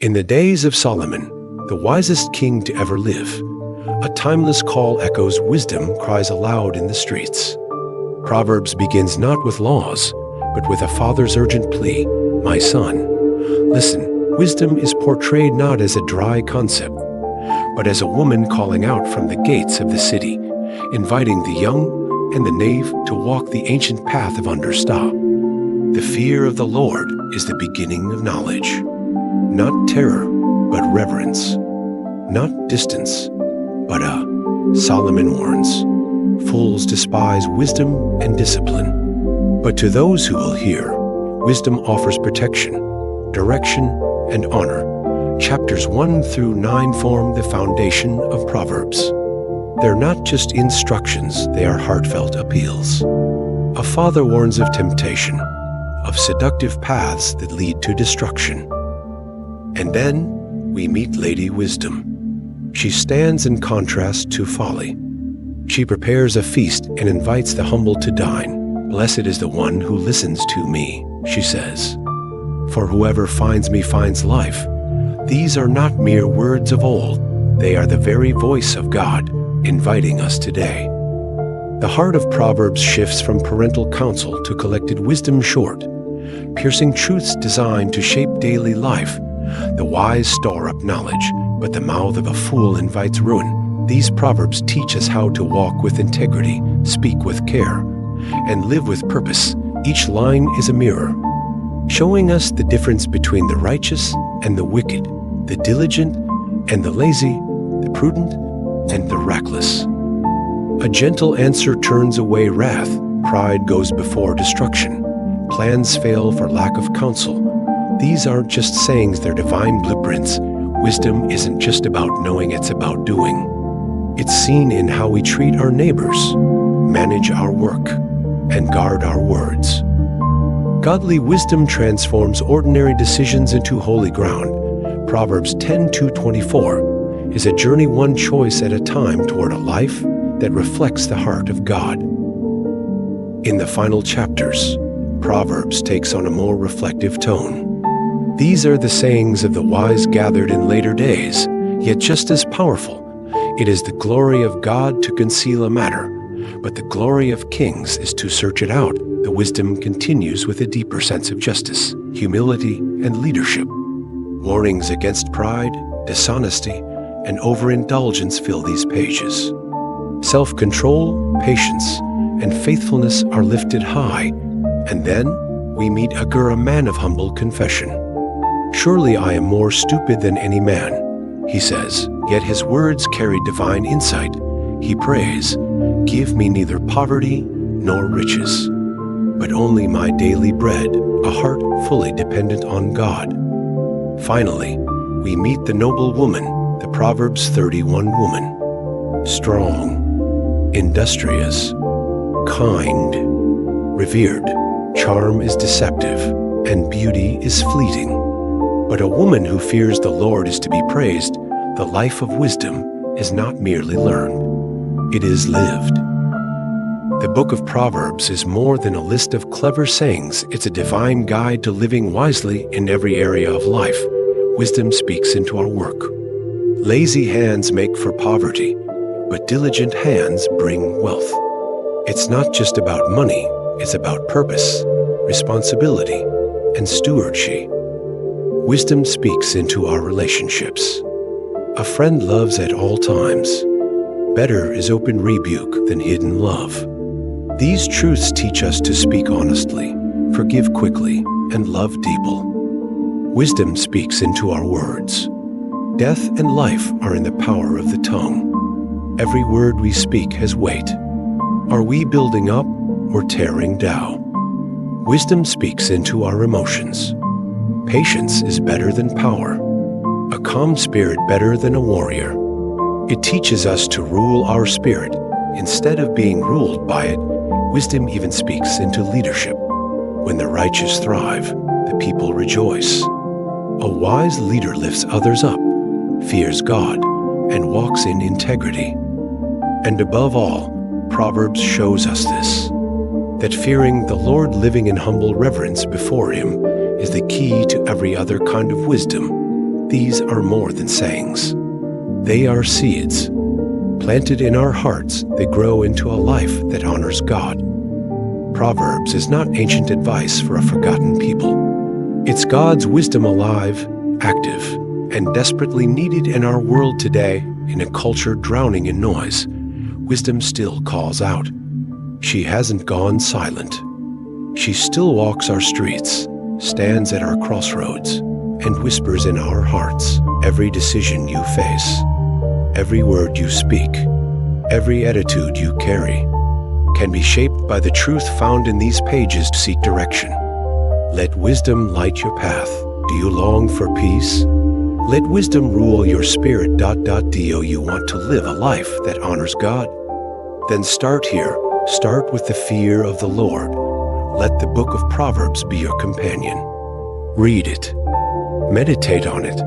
In the days of Solomon, the wisest king to ever live, a timeless call echoes, wisdom cries aloud in the streets. Proverbs begins not with laws, but with a father's urgent plea, "My son, listen." Wisdom is portrayed not as a dry concept, but as a woman calling out from the gates of the city, inviting the young and the knave to walk the ancient path of understanding. The fear of the Lord is the beginning of knowledge. Not terror, but reverence. Not distance, but Solomon warns, fools despise wisdom and discipline. But to those who will hear, wisdom offers protection, direction, and honor. Chapters 1 through 9 form the foundation of Proverbs. They're not just instructions, they are heartfelt appeals. A father warns of temptation, of seductive paths that lead to destruction. And then we meet Lady Wisdom. She stands in contrast to folly. She prepares a feast and invites the humble to dine. "Blessed is the one who listens to me," she says. "For whoever finds me finds life." These are not mere words of old. They are the very voice of God, inviting us today. The heart of Proverbs shifts from parental counsel to collected wisdom short, piercing truths designed to shape daily life. The wise store up knowledge, but the mouth of a fool invites ruin. These Proverbs teach us how to walk with integrity, speak with care, and live with purpose. Each line is a mirror, showing us the difference between the righteous and the wicked, the diligent and the lazy, the prudent and the reckless. A gentle answer turns away wrath. Pride goes before destruction. Plans fail for lack of counsel. These aren't just sayings, they're divine blueprints. Wisdom isn't just about knowing, it's about doing. It's seen in how we treat our neighbors, manage our work, and guard our words. Godly wisdom transforms ordinary decisions into holy ground. Proverbs 10:24 is a journey one choice at a time toward a life that reflects the heart of God. In the final chapters, Proverbs takes on a more reflective tone. These are the sayings of the wise gathered in later days, yet just as powerful. It is the glory of God to conceal a matter, but the glory of kings is to search it out. The wisdom continues with a deeper sense of justice, humility, and leadership. Warnings against pride, dishonesty, and overindulgence fill these pages. Self-control, patience, and faithfulness are lifted high, and then we meet a man of humble confession. "Surely I am more stupid than any man," he says, yet his words carry divine insight. He prays, "Give me neither poverty nor riches, but only my daily bread," a heart fully dependent on God. Finally, we meet the noble woman, the Proverbs 31 woman. Strong, industrious, kind, revered. Charm is deceptive, and beauty is fleeting. But a woman who fears the Lord is to be praised. The life of wisdom is not merely learned, it is lived. The book of Proverbs is more than a list of clever sayings. It's a divine guide to living wisely in every area of life. Wisdom speaks into our work. Lazy hands make for poverty, but diligent hands bring wealth. It's not just about money, it's about purpose, responsibility, and stewardship. Wisdom speaks into our relationships. A friend loves at all times. Better is open rebuke than hidden love. These truths teach us to speak honestly, forgive quickly, and love deeply. Wisdom speaks into our words. Death and life are in the power of the tongue. Every word we speak has weight. Are we building up or tearing down? Wisdom speaks into our emotions. Patience is better than power. A calm spirit better than a warrior. It teaches us to rule our spirit instead of being ruled by it. Wisdom even speaks into leadership. When the righteous thrive, the people rejoice. A wise leader lifts others up, fears God, and walks in integrity. And above all, Proverbs shows us this, that fearing the Lord, living in humble reverence before Him, is the key to every other kind of wisdom. These are more than sayings. They are seeds. Planted in our hearts, they grow into a life that honors God. Proverbs is not ancient advice for a forgotten people. It's God's wisdom alive, active, and desperately needed in our world today. In a culture drowning in noise, wisdom still calls out. She hasn't gone silent. She still walks our streets, stands at our crossroads, and whispers in our hearts. Every decision you face, every word you speak, every attitude you carry can be shaped by the truth found in these pages to seek direction. Let wisdom light your path. Do you long for peace? Let wisdom rule your spirit. Do you want to live a life that honors God? Then start here. Start with the fear of the Lord. Let the book of Proverbs be your companion. Read it. Meditate on it.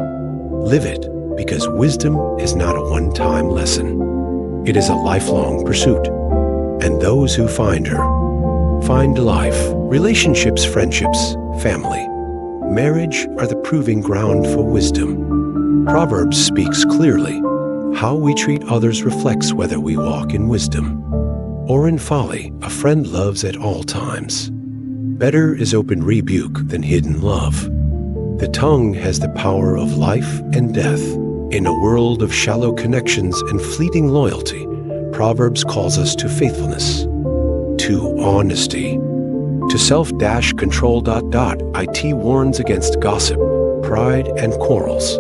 Live it, because wisdom is not a one-time lesson. It is a lifelong pursuit. And those who find her find life. Relationships, friendships, family, marriage are the proving ground for wisdom. Proverbs speaks clearly. How we treat others reflects whether we walk in wisdom or in folly. A friend loves at all times. Better is open rebuke than hidden love. The tongue has the power of life and death. In a world of shallow connections and fleeting loyalty, Proverbs calls us to faithfulness, to honesty, to self-control. It warns against gossip, pride, and quarrels.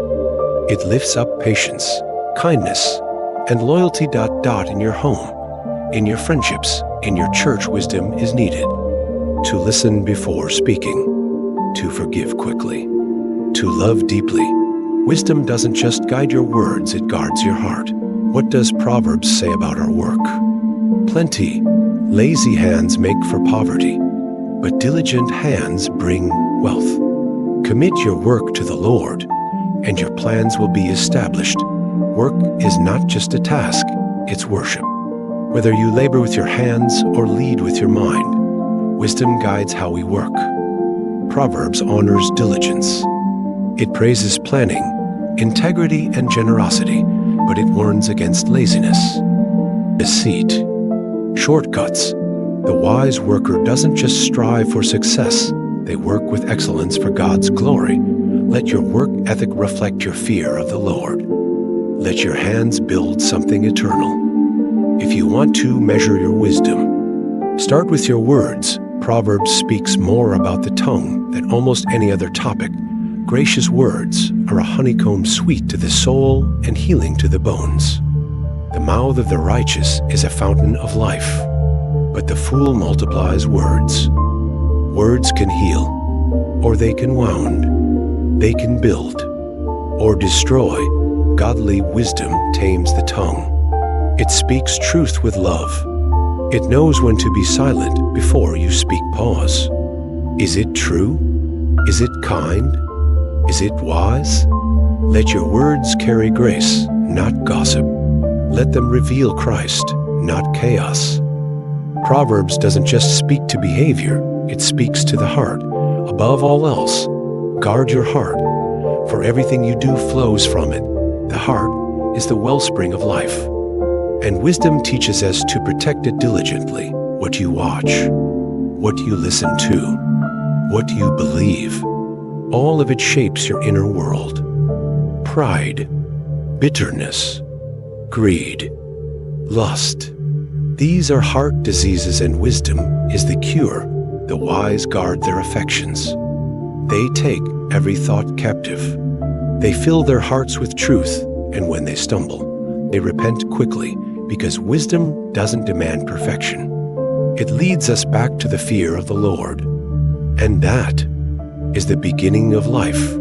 It lifts up patience, kindness, and loyalty. In your home, in your friendships, in your church, wisdom is needed. To listen before speaking, to forgive quickly, to love deeply. Wisdom doesn't just guide your words, it guards your heart. What does Proverbs say about our work? Plenty. Lazy hands make for poverty, but diligent hands bring wealth. Commit your work to the Lord, and your plans will be established. Work is not just a task, it's worship. Whether you labor with your hands or lead with your mind, wisdom guides how we work. Proverbs honors diligence. It praises planning, integrity, and generosity, but it warns against laziness, deceit, shortcuts. The wise worker doesn't just strive for success, they work with excellence for God's glory. Let your work ethic reflect your fear of the Lord. Let your hands build something eternal. If you want to measure your wisdom, start with your words. Proverbs speaks more about the tongue than almost any other topic. Gracious words are a honeycomb sweet to the soul and healing to the bones. The mouth of the righteous is a fountain of life, but the fool multiplies words. Words can heal, or they can wound. They can build, or destroy. Godly wisdom tames the tongue. It speaks truth with love. It knows when to be silent before you speak. Pause. Is it true? Is it kind? Is it wise? Let your words carry grace, not gossip. Let them reveal Christ, not chaos. Proverbs doesn't just speak to behavior, it speaks to the heart. Above all else, guard your heart, for everything you do flows from it. The heart is the wellspring of life, and wisdom teaches us to protect it diligently. What you watch, what you listen to, what you believe, all of it shapes your inner world. Pride, bitterness, greed, lust. These are heart diseases, and wisdom is the cure. The wise guard their affections. They take every thought captive. They fill their hearts with truth, and when they stumble, they repent quickly, because wisdom doesn't demand perfection. It leads us back to the fear of the Lord. And that is the beginning of life.